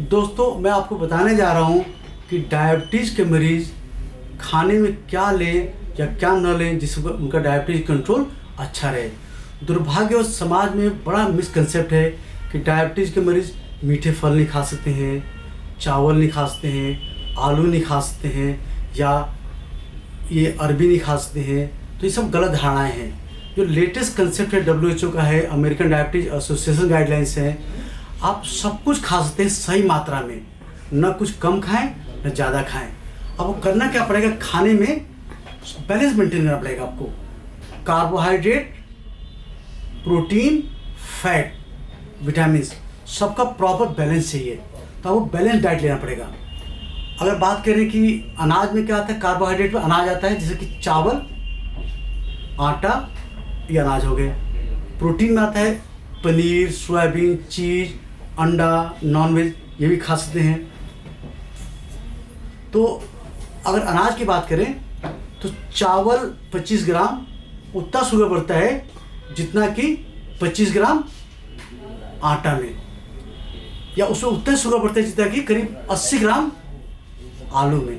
दोस्तों मैं आपको बताने जा रहा हूँ कि डायबिटीज़ के मरीज़ खाने में क्या लें या क्या न लें जिससे उनका डायबिटीज़ कंट्रोल अच्छा रहे। दुर्भाग्यवश समाज में बड़ा मिसकंसेप्ट है कि डायबिटीज़ के मरीज़ मीठे फल नहीं खा सकते हैं, चावल नहीं खा सकते हैं, आलू नहीं खा सकते हैं या ये अरबी नहीं खा सकते हैं। तो ये सब गलत धारणाएँ हैं। जो लेटेस्ट कंसेप्ट है WHO का है, अमेरिकन डायबिटीज़ एसोसिएशन गाइडलाइंस हैं। आप सब कुछ खा सकते हैं सही मात्रा में, न कुछ कम खाएं न ज़्यादा खाएं। अब वो करना क्या पड़ेगा, खाने में बैलेंस मेंटेन करना पड़ेगा आपको। कार्बोहाइड्रेट, प्रोटीन, फैट, विटामिन सबका प्रॉपर बैलेंस चाहिए, तो आपको बैलेंस डाइट लेना पड़ेगा। अगर बात करें कि अनाज में क्या आता है, कार्बोहाइड्रेट में अनाज आता है जैसे कि चावल, आटा, ये अनाज हो गए। प्रोटीन में आता है पनीर, सोयाबीन, चीज़, अंडा, नॉनवेज, ये भी खा सकते हैं। तो अगर अनाज की बात करें तो चावल 25 ग्राम उतना शुगर बढ़ता है जितना कि 25 ग्राम आटा में, या उसमें उतना शुगर बढ़ता है जितना कि करीब 80 ग्राम आलू में।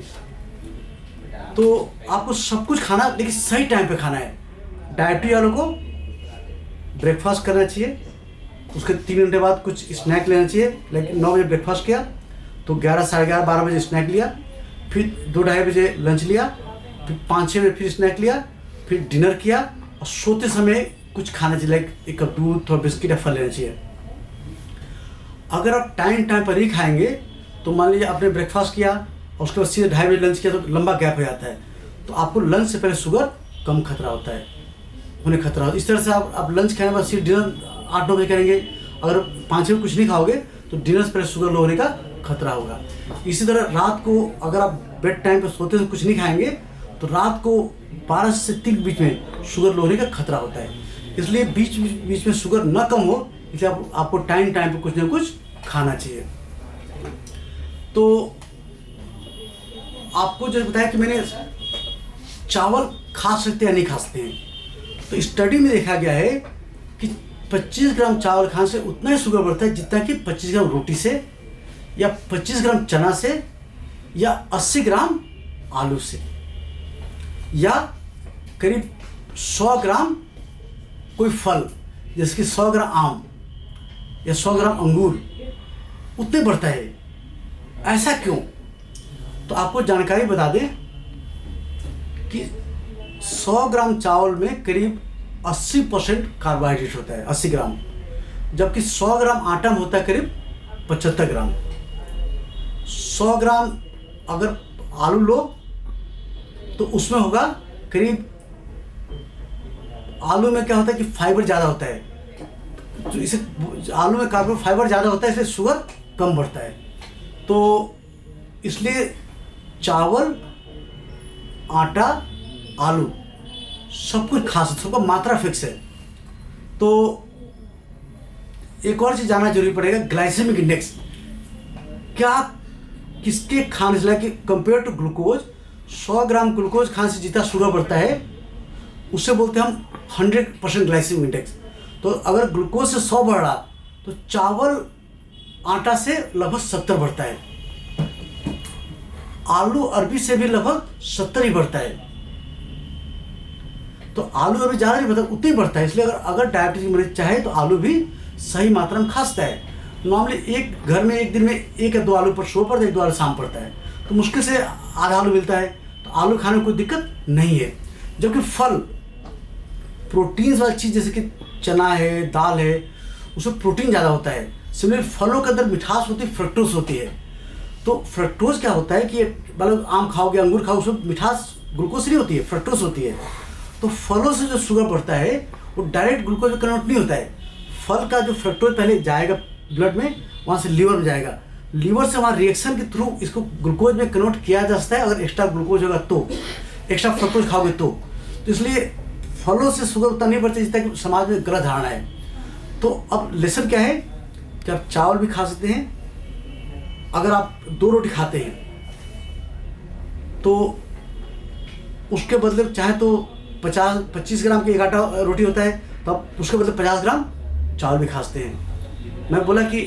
तो आपको सब कुछ खाना, लेकिन सही टाइम पे खाना है। डायबिटीज वालों को ब्रेकफास्ट करना चाहिए, उसके 3 घंटे बाद कुछ स्नैक लेना चाहिए। लेकिन 9 बजे ब्रेकफास्ट किया तो 11, साढ़े 11, 12 बजे स्नैक लिया, फिर 2-2:30 बजे लंच लिया, फिर 5-6 बजे फिर स्नैक लिया, फिर डिनर किया और सोते समय कुछ खाना चाहिए, लाइक एक कप दूध, थोड़ा बिस्किट या फल लेना चाहिए। अगर आप टाइम पर ही खाएंगे तो मान लीजिए आपने ब्रेकफास्ट किया और उसके बाद सीधे 2:30 बजे लंच किया तो लंबा गैप हो जाता है, तो आपको लंच से पहले शुगर कम खतरा होता है, होने खतरा होता है। इस तरह से आप लंच खाने के बाद सीधे डिनर 8-9 बजे करेंगे। अगर 5-6 बजे कुछ नहीं खाओगे तो डिनर से पहले शुगर लो होने का खतरा होगा। इसी तरह रात को अगर आप बेड टाइम पर सोते हुए कुछ नहीं खाएंगे तो रात को 12 से 3 के बीच में शुगर लो होने का खतरा होता है। इसलिए बीच में शुगर ना कम हो, इसलिए आपको टाइम पर कुछ ना कुछ खाना चाहिए। तो आपको जो बताया कि मैंने चावल खा सकते हैं या नहीं खा सकते हैं, तो स्टडी में देखा गया है कि 25 ग्राम चावल खाने से उतना ही शुगर बढ़ता है जितना कि 25 ग्राम रोटी से, या 25 ग्राम चना से, या 80 ग्राम आलू से, या करीब 100 ग्राम कोई फल जैसे कि 100 ग्राम आम या 100 ग्राम अंगूर, उतने बढ़ता है। ऐसा क्यों? तो आपको जानकारी बता दें कि 100 ग्राम चावल में करीब 80% कार्बोहाइड्रेट होता है, 80 ग्राम, जबकि 100 ग्राम आटा में होता है करीब 75 ग्राम। 100 ग्राम अगर आलू लो तो उसमें होगा करीब, आलू में क्या होता है कि फाइबर ज़्यादा होता है, तो इसे आलू में कार्बो फाइबर ज़्यादा होता है, इसलिए शुगर कम बढ़ता है। तो इसलिए चावल, आटा, आलू सब कुछ खा सकते, सबका मात्रा फिक्स है। तो एक और चीज़ जानना जरूरी पड़ेगा, ग्लाइसेमिक इंडेक्स क्या किसके खाने से, कि compare to glucose, 100 gram glucose खाने से जितना शुगर बढ़ता है उससे बोलते हैं हम 100% ग्लाइसेमिक इंडेक्स। तो अगर ग्लूकोज से 100 बढ़ रहा तो चावल, आटा से लगभग 70 बढ़ता है, आलू, अरबी से भी लगभग 70 ही बढ़ता है। तो आलू अभी ज़्यादा नहीं बढ़ता, उतना ही बढ़ता है। इसलिए अगर डायबिटीज मरीज चाहे तो आलू भी सही मात्रा में खा सकता है। नॉर्मली एक घर में एक दिन में 1 या 2 आलू पर सुबह पड़ता है, 1-2 आलू शाम पड़ता है, तो मुश्किल से आधा आलू मिलता है, तो आलू खाने में कोई दिक्कत नहीं है। जबकि फल, प्रोटीन वाली चीज़ जैसे कि चना है, दाल है, उसमें प्रोटीन ज़्यादा होता है। सिमिलर फलों के अंदर मिठास होती है, फ्रक्टोज होती है। तो फ्रक्टोज क्या होता है कि मतलब आम खाओगे, अंगूर खाओ, उसमें मिठास ग्लूकोज नहीं होती है, फ्रक्टोज होती है। तो फलों से जो शुगर बढ़ता है वो डायरेक्ट ग्लूकोज में कन्वर्ट नहीं होता है। फल का जो फ्रक्टोज पहले जाएगा ब्लड में, वहाँ से लीवर में जाएगा, लीवर से वहाँ रिएक्शन के थ्रू इसको ग्लूकोज में कन्वर्ट किया जा सकता है। अगर एक्स्ट्रा ग्लूकोज होगा तो, एक्स्ट्रा फ्रक्टोज खाओगे तो इसलिए फलों से शुगर उतना नहीं बढ़ता जितना कि समाज में गलत धारणा है। तो अब लेसन क्या है कि आप चावल भी खा सकते हैं। अगर आप 2 रोटी खाते हैं तो उसके बदले चाहे तो 25 ग्राम की 1 आटा रोटी होता है, तो आप उसके बदले 50 ग्राम चावल भी खा सकते हैं। मैं बोला कि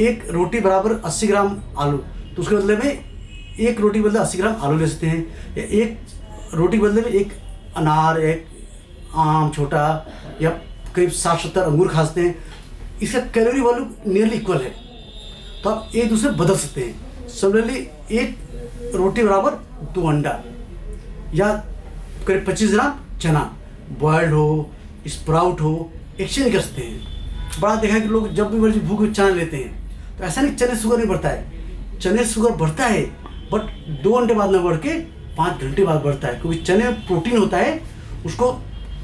एक रोटी बराबर 80 ग्राम आलू, तो उसके बदले में एक रोटी के बदले 80 ग्राम आलू ले सकते हैं, या एक रोटी के बदले में एक अनार, एक आम छोटा, या करीब 60-70 अंगूर खा सकते हैं। इसका कैलोरी वैल्यू नियरली इक्वल है, तो आप एक दूसरे बदल सकते हैं। सिमिलरली एक रोटी बराबर 2 अंडा, या करीब 25 ग्राम चना, बॉयल्ड हो स्प्राउट हो, एक्सचेंज कर सकते हैं। बड़ा देखा है कि लोग जब भी मर्जी भूख में चना लेते हैं, तो ऐसा नहीं चने शुगर नहीं बढ़ता है, चने शुगर बढ़ता है, बट 2 घंटे बाद न बढ़ के 5 घंटे बाद बढ़ता है, क्योंकि चने में प्रोटीन होता है, उसको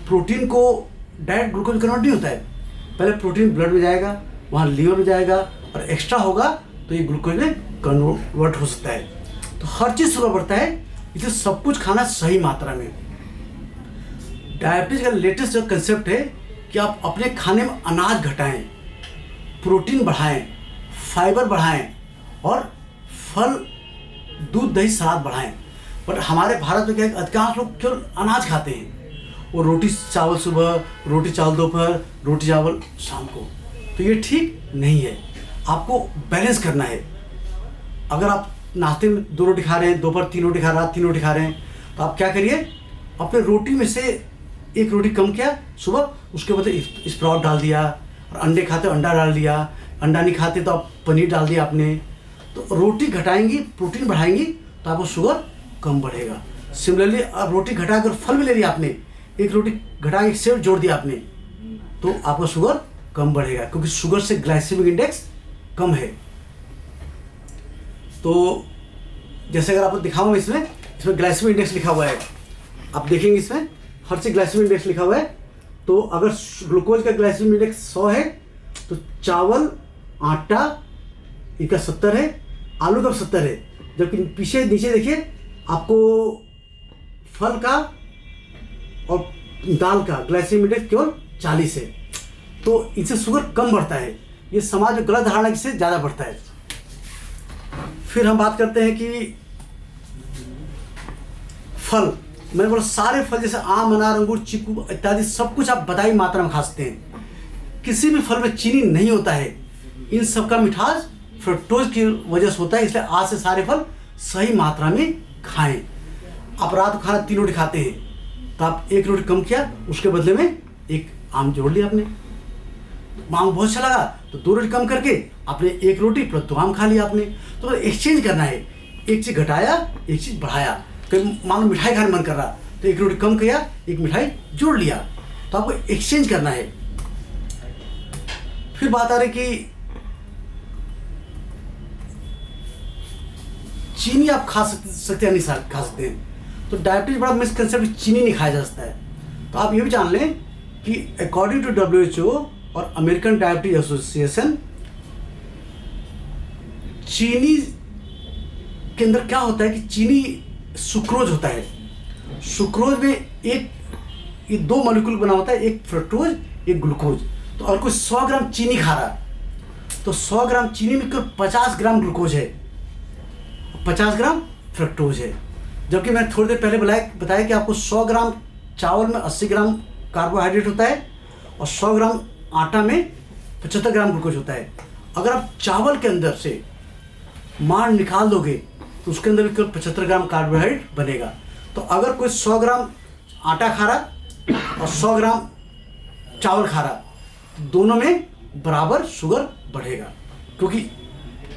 प्रोटीन को डायरेक्ट ग्लूकोज कन्वर्ट नहीं होता है, पहले प्रोटीन ब्लड में जाएगा, वहाँ लीवर में जाएगा, और एक्स्ट्रा होगा तो ये ग्लूकोज में कन्वर्ट हो सकता है। तो हर चीज़ शुगर बढ़ता है, इसलिए सब कुछ खाना सही मात्रा में। डायबिटीज का लेटेस्ट जो कंसेप्ट है कि आप अपने खाने में अनाज घटाएं, प्रोटीन बढ़ाएं, फाइबर बढ़ाएं, और फल, दूध, दही, सलाद बढ़ाएं। बट हमारे भारत में क्या है, अधिकांश लोग केवल अनाज खाते हैं, वो रोटी चावल सुबह, रोटी चावल दोपहर, रोटी चावल शाम को। तो ये ठीक नहीं है, आपको बैलेंस करना है। अगर आप नाश्ते में 2 रोटी खा रहे हैं, दोपहर 3 रोटी खा रहे हैं, रात 3 रोटी खा रहे हैं, तो आप क्या करिए, अपने रोटी में से 1 रोटी कम किया सुबह, उसके बदले स्प्राउट डाल दिया, और अंडे खाते हो अंडा डाल दिया, अंडा नहीं खाते तो आप पनीर डाल दिया आपने। तो रोटी घटाएंगी, प्रोटीन बढ़ाएंगी, तो आपको शुगर कम बढ़ेगा। सिमिलरली अब रोटी घटा कर फल भी ले लिया आपने, 1 रोटी घटा के 1 सेव जोड़ दिया आपने, तो आपका शुगर कम बढ़ेगा, क्योंकि शुगर से ग्लाइसेमिक इंडेक्स कम है। तो जैसे अगर आपको दिखाऊँ इसमें ग्लाइसेमिक इंडेक्स लिखा हुआ है, आप देखेंगे इसमें हर चीज ग्लाइसेमिक इंडेक्स लिखा हुआ है। तो अगर ग्लूकोज का ग्लाइसेमिक इंडेक्स 100 है, तो चावल, आटा इनका 70 है, आलू का 70 है, जबकि पीछे नीचे देखिए आपको फल का और दाल का ग्लाइसेमिक इंडेक्स केवल 40 है। तो इससे शुगर कम बढ़ता है। ये समाज में गलत धारणा से ज़्यादा बढ़ता है। फिर हम बात करते हैं कि फल, मैंने बोला सारे फल जैसे आम, अनार, अंगूर, चीकू इत्यादि सब कुछ आप बताई मात्रा में खा सकते हैं। किसी भी फल में चीनी नहीं होता है, इन सब का मिठास फ्रक्टोज की वजह से होता है, इसलिए आज से सारे फल सही मात्रा में खाएं। आप रात को खाना 3 रोटी खाते हैं, तो आप 1 रोटी कम किया, उसके बदले में 1 आम जोड़ लिया आपने। आम बहुत अच्छा लगा तो 2 रोटी कम करके आपने 1 रोटी प्लस 2 आम खा लिया आपने। तो एक्सचेंज करना है, एक चीज़ घटाया, एक चीज़ बढ़ाया। कहीं मान लो मिठाई खाने मन कर रहा, तो 1 रोटी कम किया, 1 मिठाई जोड़ लिया। तो आपको एक्सचेंज करना है। फिर बात आ रही कि चीनी आप खा सकते हैं, नहीं खा सकते हैं। तो डायबिटीज बड़ा मिसकंसेप्ट, चीनी नहीं खाया जा सकता है। तो आप ये भी जान लें कि अकॉर्डिंग टू WHO और अमेरिकन डायबिटीज एसोसिएशन, चीनी के अंदर क्या होता है कि चीनी सुक्रोज होता है। सुक्रोज में ये 2 मॉलिक्यूल बना होता है, एक फ्रक्टोज, एक ग्लूकोज। तो अगर कोई 100 ग्राम चीनी खा रहा, तो 100 ग्राम चीनी में केवल 50 ग्राम ग्लूकोज है, 50 ग्राम फ्रक्टोज है। जबकि मैंने थोड़ी देर पहले बताया कि आपको 100 ग्राम चावल में 80 ग्राम कार्बोहाइड्रेट होता है, और 100 ग्राम आटा में 75 ग्राम ग्लूकोज होता है। अगर आप चावल के अंदर से मार निकाल दोगे, तो उसके अंदर भी केवल 75 ग्राम कार्बोहाइड्रेट बनेगा। तो अगर कोई 100 ग्राम आटा खा रहा और 100 ग्राम चावल खा रहा, तो दोनों में बराबर शुगर बढ़ेगा, क्योंकि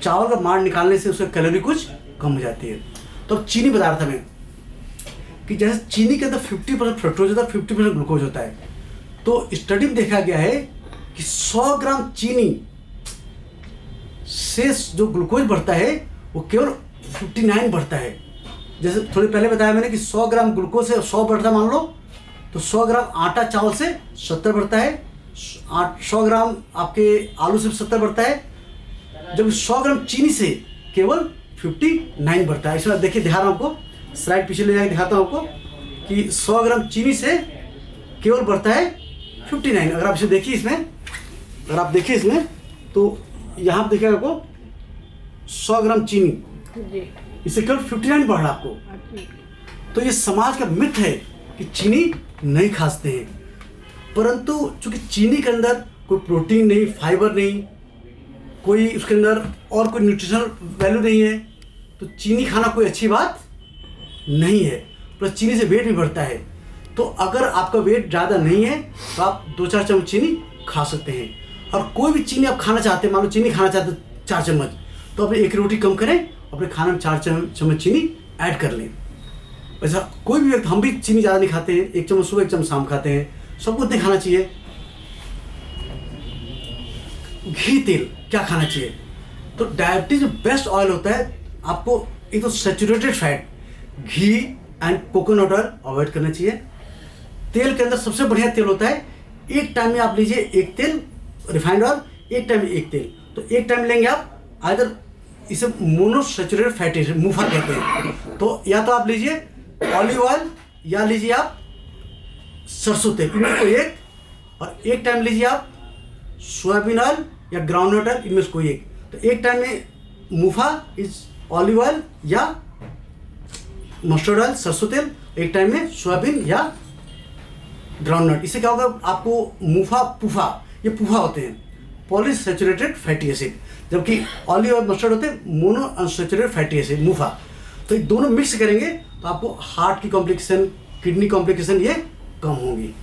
चावल का मार निकालने से उसका कैलोरी कुछ कम हो जाती है। तो चीनी बता रहा था मैं कि जैसे चीनी के अंदर 50% फ्रक्टोज होता है, 50% ग्लूकोज होता है। तो स्टडी में देखा गया है कि 100 ग्राम चीनी से जो ग्लूकोज बढ़ता है वो केवल 59 बढ़ता है। जैसे थोड़ी पहले बताया मैंने कि 100 ग्राम ग्लूकोज से 100 बढ़ता है मान लो, तो 100 ग्राम आटा चावल से 70 बढ़ता है, 100 ग्राम आपके आलू से 70 बढ़ता है, जब 100 ग्राम चीनी से केवल 59 बढ़ता है। इसमें देखिए, दिखा रहा हूँ आपको, स्लाइड पीछे ले जाकर दिखाता हूँ आपको कि 100 ग्राम चीनी से केवल बढ़ता है 59। अगर आप इसे देखिए, अगर आप देखिए इसमें, तो यहाँ पर देखिए आपको 100 ग्राम चीनी, इससे केवल 59 बढ़ रहा आपको। तो ये समाज का मिथ है कि चीनी नहीं खाते हैं, परंतु चूंकि चीनी के अंदर कोई प्रोटीन नहीं, फाइबर नहीं, कोई उसके अंदर और कोई न्यूट्रिशनल वैल्यू नहीं है, तो चीनी खाना कोई अच्छी बात नहीं है। प्लस चीनी से वेट भी बढ़ता है। तो अगर आपका वेट ज़्यादा नहीं है तो आप 2-4 चम्मच चीनी खा सकते हैं। और कोई भी चीनी आप खाना चाहते हैं, मान लो चीनी खाना चाहते हैं 4 चम्मच, तो अपने एक रोटी कम करें, अपने खाने में 4 चम्मच चीनी ऐड कर लें। वैसा कोई भी व्यक्ति, हम भी चीनी ज़्यादा नहीं खाते हैं, 1 चम्मच सुबह 1 चम्मच शाम खाते हैं, सबको उतने खाना चाहिए। घी तेल क्या खाना चाहिए? तो डायबिटीज में बेस्ट ऑयल होता है आपको, एक तो saturated fat, ghee and coconut oil avoid करना चाहिए। तेल के अंदर सबसे बढ़िया तेल होता है, एक टाइम में आप लीजिए एक तेल रिफाइंड ऑयल, एक टाइम में एक तेल। तो एक टाइम लेंगे आप, आइदर इसे मोनोसैचुरेटेड फैटी एसिड मुफा कहते हैं, तो या तो आप लीजिए ऑलिव ऑयल या लीजिए आप सरसों तेल, इनमें कोई एक, और एक टाइम लीजिए आप सोयाबीन ऑयल या ग्राउंडनट ऑयल, इनमें से कोई एक। तो एक टाइम में मुफा इज ऑलिव ऑयल या मस्टर्ड ऑयल सरसों तेल, एक टाइम में सोयाबीन या ग्राउंडनट। इससे क्या होगा, आपको मुफा पुफा, ये पुफा होते हैं पॉलीसैचुरेटेड फैटी एसिड, जबकि ऑलिव ऑयल मस्टर्ड होते हैं मोनो अनसैचुरेटेड फैटी एसिड मुफा। तो ये दोनों मिक्स करेंगे तो आपको हार्ट की कॉम्प्लिकेशन, किडनी कॉम्प्लिकेशन ये कम होंगी।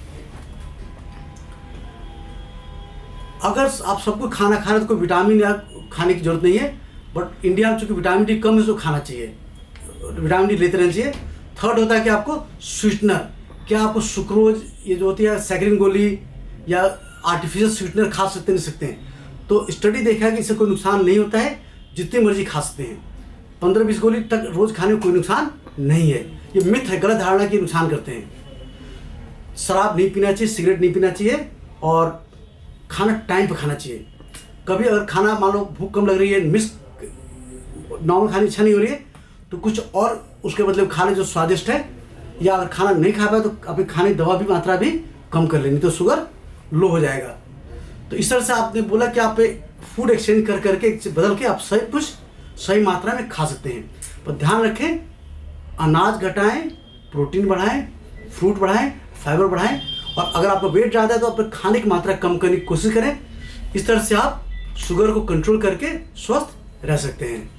अगर आप सबको खाना खा रहे तो कोई विटामिन या खाने की जरूरत नहीं है, बट इंडिया में चूंकि विटामिन डी कम है तो खाना चाहिए, विटामिन डी लेते रहना चाहिए। थर्ड होता है कि आपको स्वीटनर, क्या आपको सुक्रोज ये जो होती है सैकरिन गोली या आर्टिफिशियल स्वीटनर खा सकते नहीं सकते हैं? तो स्टडी देखा है कि इससे कोई नुकसान नहीं होता है, जितनी मर्जी खा सकते हैं। 15-20 गोली तक रोज खाने में कोई नुकसान नहीं है। ये मिथ है, गलत धारणा की नुकसान करते हैं। शराब नहीं पीना चाहिए, सिगरेट नहीं पीना चाहिए, और खाना टाइम पे खाना चाहिए। कभी अगर खाना मान लो भूख कम लग रही है, नॉर्मल खाने की इच्छा नहीं हो रही है, तो कुछ और उसके बदले खा ले जो स्वादिष्ट है, या अगर खाना नहीं खा पाए तो अपने खाने की दवा भी मात्रा भी कम कर लेनी, तो शुगर लो हो जाएगा। तो इस तरह से आपने बोला कि आप फूड एक्सचेंज कर करके बदल के आप सही कुछ सही मात्रा में खा सकते हैं। पर ध्यान रखें, अनाज घटाएं, प्रोटीन बढ़ाएं, फ्रूट बढ़ाएं, फाइबर बढ़ाएं, और अगर आपका वेट ज़्यादा है तो अपने खाने की मात्रा कम करने की कोशिश करें। इस तरह से आप शुगर को कंट्रोल करके स्वस्थ रह सकते हैं।